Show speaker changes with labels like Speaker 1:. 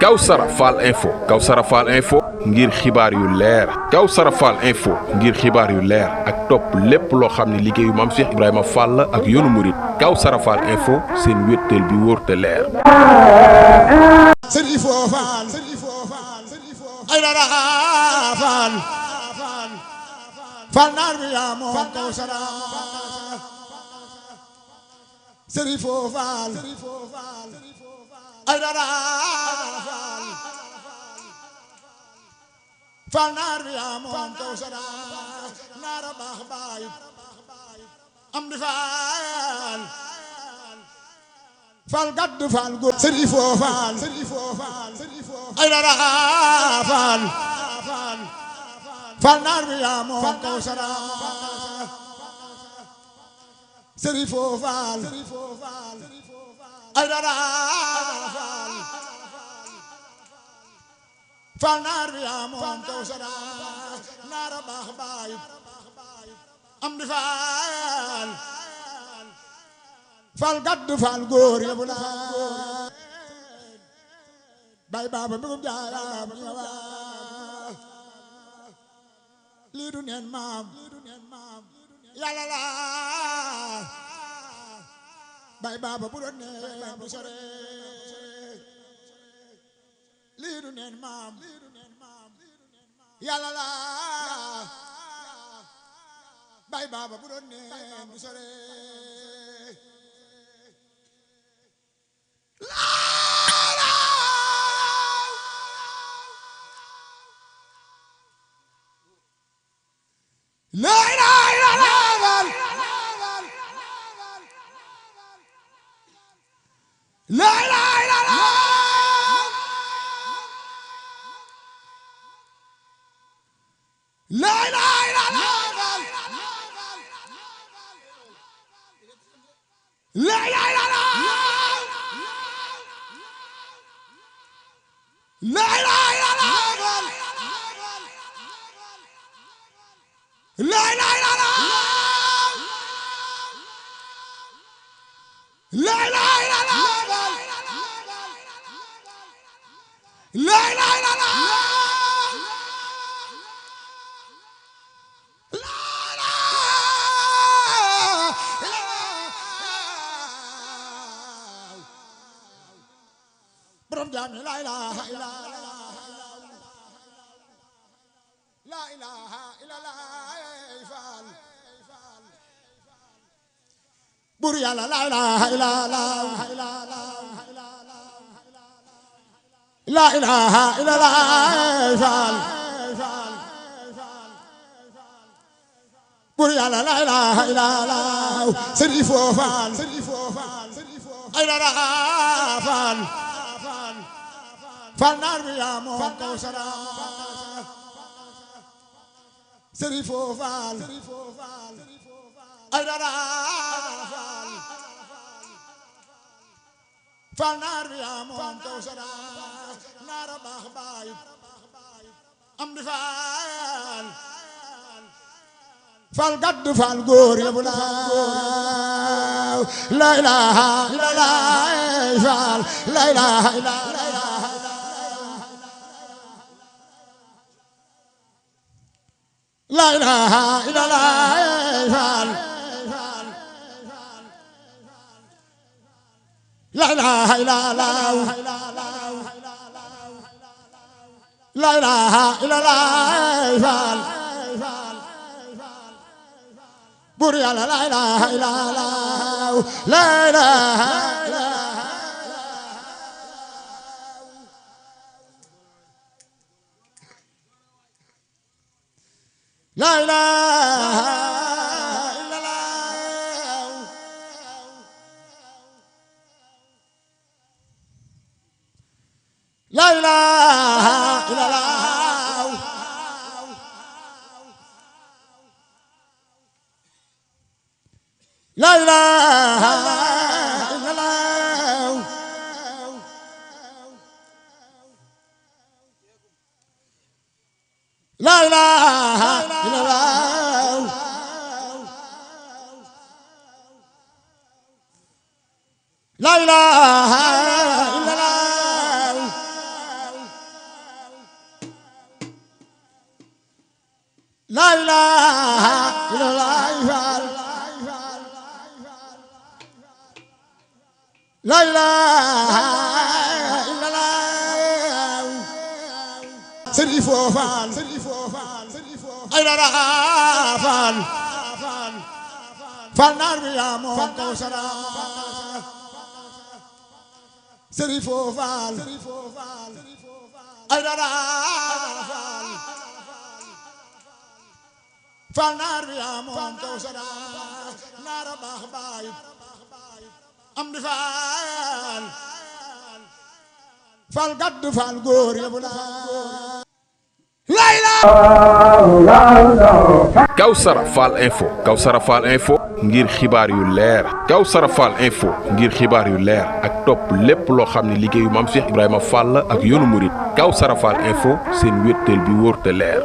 Speaker 1: Kawsara Fall info ngir xibaar yu leer Kawsara Fall info ngir xibaar yu leer ak topp lépp loo xam ne liggéeyu Maam Cheikh Ibrahima Fall ak yoonu murit Kawsara Fall info seen wéttal bi wóor te leer.
Speaker 2: Serifo Fall ay dara Fall naar bi yaa moom Kawsara naara baax baay am di Fall gadd Fall góor Serifo Fall ay dara Fall naar bi yaa moom Kawsara Serifo Fall ay dara Fall naar bi yaa moom Kawsara naara baax baay am di Fall gadd Fall góor yëpp la bay baaba mbugum jaara lii du neen maam yàlla la bay baaba bu doon neen bu sore lii du neen maam yàlla la bay baaba bu doon neen bu sore bur yàlla la ilaha illallah la ilaha illallah Fall bur yàlla la ilaha illallah Serifo Fall ay dara Fall naar bi yaa moom Kawsara Serifo Fall ay dara Fall naar bi yaa moom Kawsara naara baax baay am di Fall gadd Fall góor yëpp la ilaha illallah Fall la ilaha illallah la ilaha illallah Fall la ilaha illallah la ilaha illallah Fall bur yàlla la ilaha illallah la ilaha la ilaha illallah la ilaha illallah la ilaha illallah la ilaha illallah la ilaha Serifo Fall ay dara Fall Fall naar bi yaa moom Kawsara Serifo Fall ay dara Fall naar bi yaa moom Kawsara naara baax baay am di Fall Fall gaddu Fall góor ya bu laa
Speaker 1: Kawsara Fall Info Kawsara Fall Info ngir xibaar yu leer Kawsara Fall Info ngir xibaar yu leer ak topp lépp loo xam ne liggéeyu Maam Cheikh Ibrahima Fall ak yoonu murit Kawsara Fall Info seen wéttal bi wóor te leer